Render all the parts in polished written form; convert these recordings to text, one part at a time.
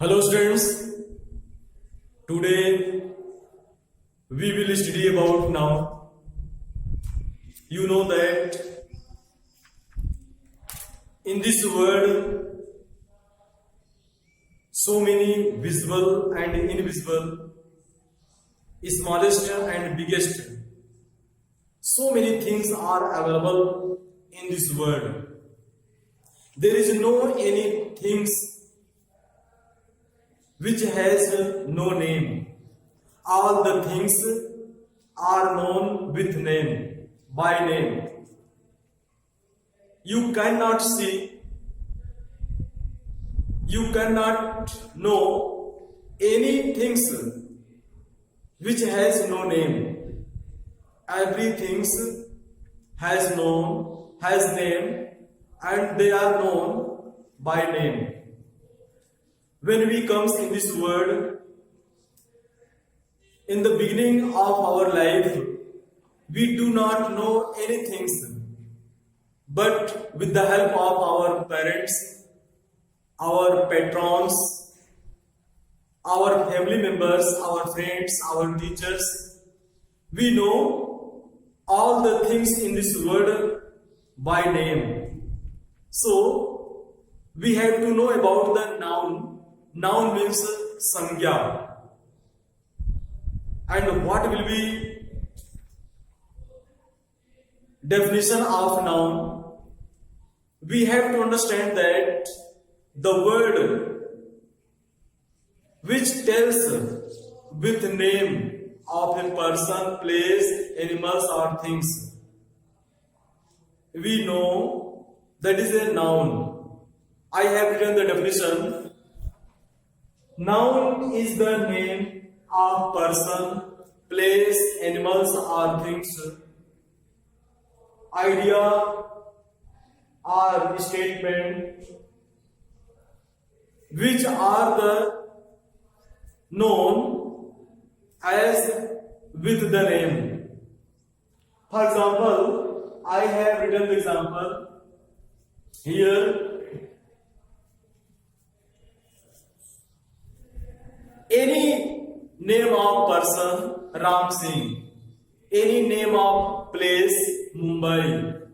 Hello students, today we will study about noun. You know that in this world so many visible and invisible, smallest and biggest, so many things are available in this world. There is no any things which has no name. All the things are known with name, by name. You cannot see, you cannot know any things which has no name. Everything has name, and they are known by name. When we comes in this world, in the beginning of our life, we do not know anything, but with the help of our parents, our patrons, our family members, our friends, our teachers, we know all the things in this world by name. So, we have to know about the noun. Noun means sangya. And what will be definition of noun? We have to understand that the word which tells with name of a person, place, animals or things, we know that is a noun. I have written the definition. Noun is the name of person, place, animals or things, idea or statement which are the known as with the name. For example, I have written the example here. Any name of person, Ram Singh. Any name of place, Mumbai.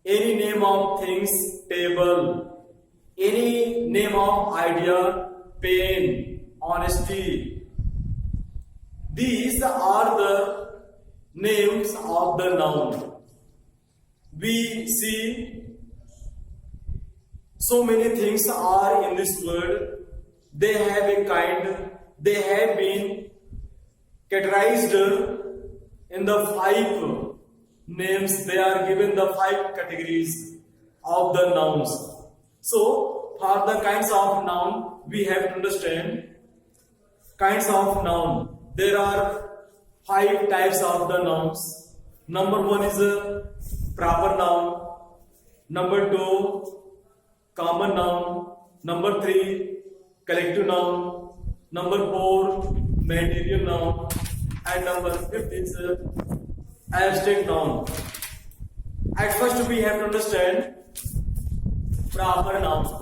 Any name of things, table. Any name of idea, pain, honesty. These are the names of the noun. We see so many things are in this world. They have a kind. They have been categorized in the 5 names. They are given the 5 categories of the nouns. So, for the kinds of noun, we have to understand kinds of noun. There are 5 types of the nouns. Number 1 is a proper noun. Number 2, common noun. Number 3, collective noun. Number 4, material noun, and number 5 is abstract noun. At first, we have to understand proper noun.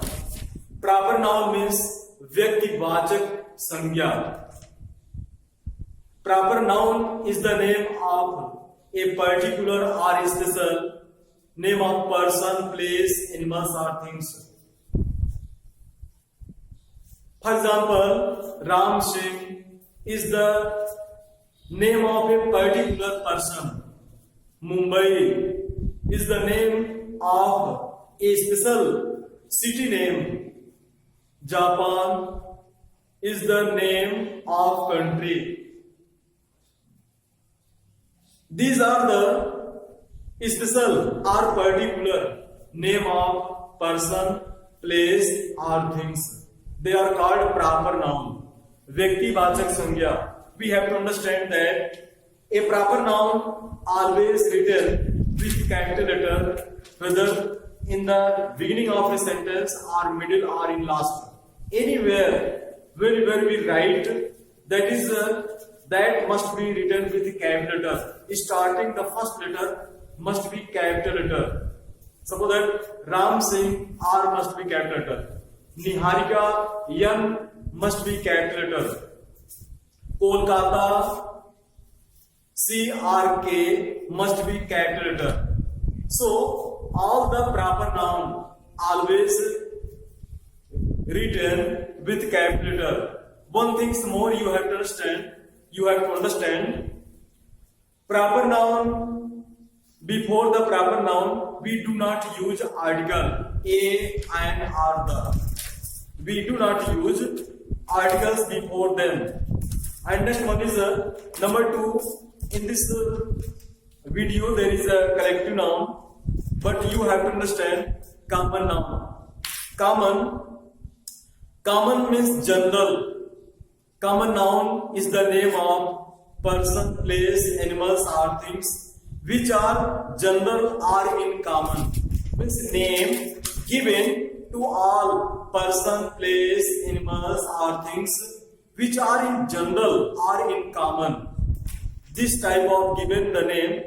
Proper noun means vyaktivachak sangya. Proper noun is the name of a particular or special name of person, place, animals, or things. For example, Ram Singh is the name of a particular person. Mumbai is the name of a special city name. Japan is the name of country. These are the special or particular name of person, place or things. They are called proper noun. Vyaktivachak sangya. We have to understand that a proper noun always written with capital letter, whether in the beginning of a sentence or middle or in last. Anywhere where we write, that must be written with capital letter. Starting the first letter must be capital letter. Suppose that Ram Singh, R must be capital letter. Niharika, N must be capital letter. Kolkata, CRK must be capital letter. So all the proper noun always written with capital letter. One thing more you have to understand. You have to understand proper noun. Before the proper noun, we do not use article a and or the. We do not use articles before them. And next one is number 2. In this video, there is a collective noun, but you have to understand common noun. Common means general. Common noun is the name of person, place, animals or things which are general or in common. Means name given to all person, place, animals or things which are in general or in common. This type of given the name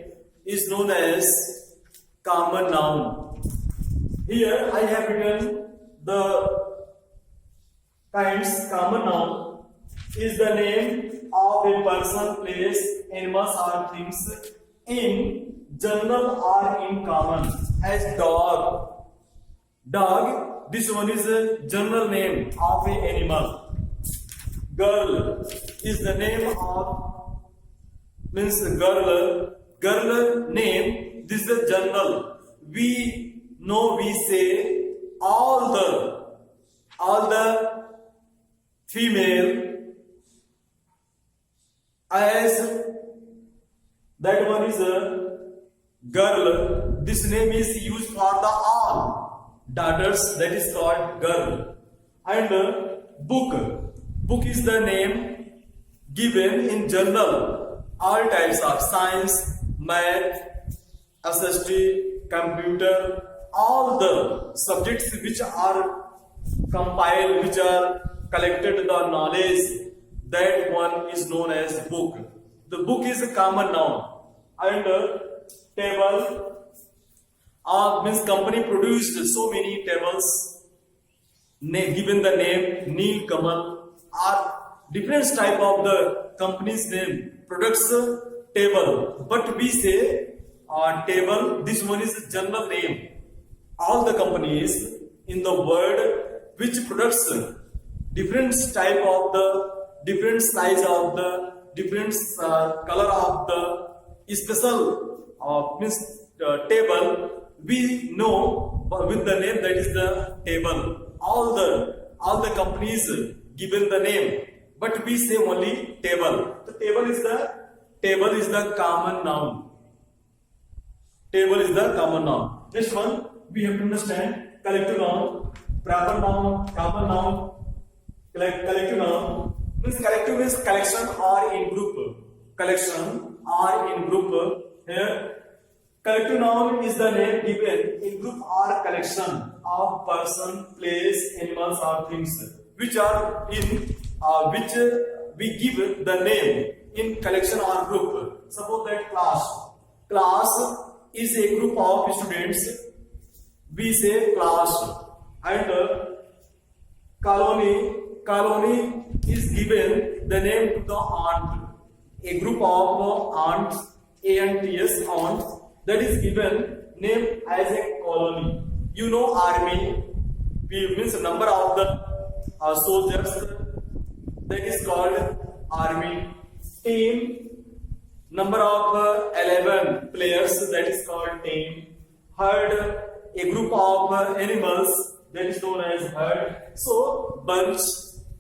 is known as common noun. Here I have written the kinds. Common noun is the name of a person, place, animals or things in general or in common. As dog. Dog, this one is a general name of an animal. Girl is the name of, means girl name, this is a general. We know, we say all the female, as that one is a girl. This name is used for the all daughters, that is called girl. And book is the name given in general all types of science, math, SST, computer, all the subjects which are compiled, which are collected the knowledge, that one is known as book. The book is a common noun. And table means company produced so many tables given the name Neel Kamal, or different type of the company's name products table, but we say table, this one is a general name. All the companies in the world which products different type of the different size of the different color of the special means table, we know with the name that is the table. All the companies given the name, but we say only table. The table is the common noun. Table is the common noun. This one we have to understand collective noun, proper noun, common noun, collective noun. Means collective means collection or in group. Collection or in group. Here collective noun is the name given in group or collection of person, place, animals or things which are in which we give the name in collection or group. Suppose that class is a group of students, we say class. And colony is given the name to the aunt, a group of aunts, ants, aunts, that is given name as a colony. You know army, means number of the soldiers, that is called army. Team, number of 11 players, that is called team. Herd, a group of animals, that is known as herd. So bunch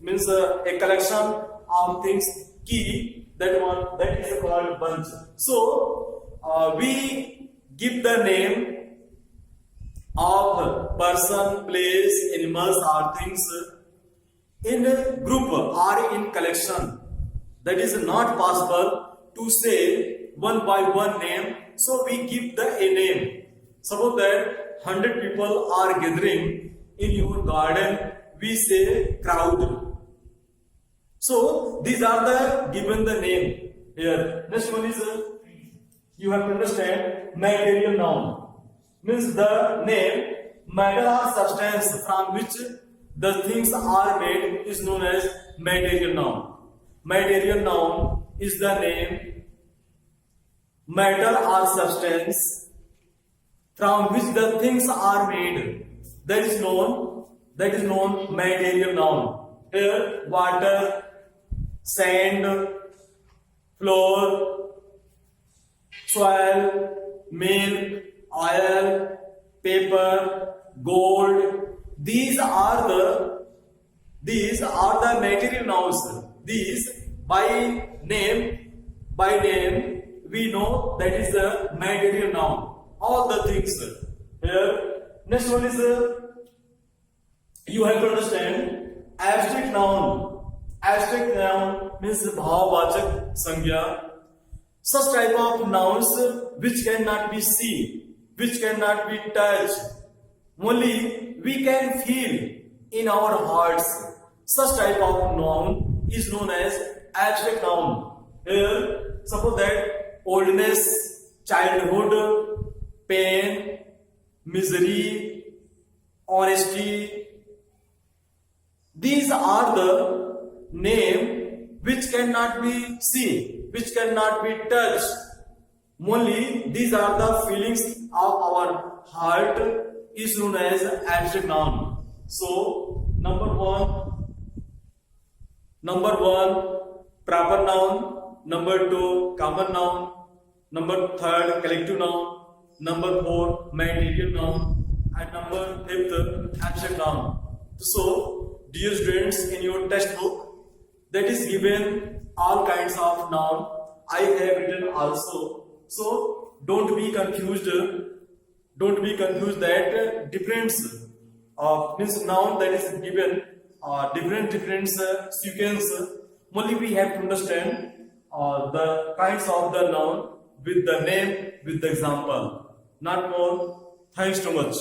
means a collection of things. Key, that is called bunch. So we give the name of person, place, animals or things in a group or in collection. That is not possible to say one by one name, so we give a name. Suppose that 100 people are gathering in your garden, we say crowd. So these are the given the name here. Next one is you have to understand material noun. Means the name, matter or substance from which the things are made is known as material noun. Material noun is the name, matter or substance from which the things are made. That is known material noun. Here, water, sand, flour, soil, milk, oil, paper, gold. These are the material nouns. These by name we know that is the material noun. All the things here. Next one is you have to understand abstract noun. Abstract noun means bhavavachak sangya. Such type of nouns which cannot be seen, which cannot be touched, only we can feel in our hearts. Such type of noun is known as abstract noun. Here, suppose that oldness, childhood, pain, misery, honesty. These are the name which cannot be seen, which cannot be touched. Only these are the feelings of our heart is known as abstract noun. So number one, proper noun. Number two, common noun. Number third, collective noun. Number four, material noun. And number fifth, abstract noun. So, dear students, in your textbook, that is given all kinds of noun. I have written also. So, don't be confused. Don't be confused that difference means noun that is given different sequence. Only we have to understand the kinds of the noun with the name, with the example. Not more. Thanks too much.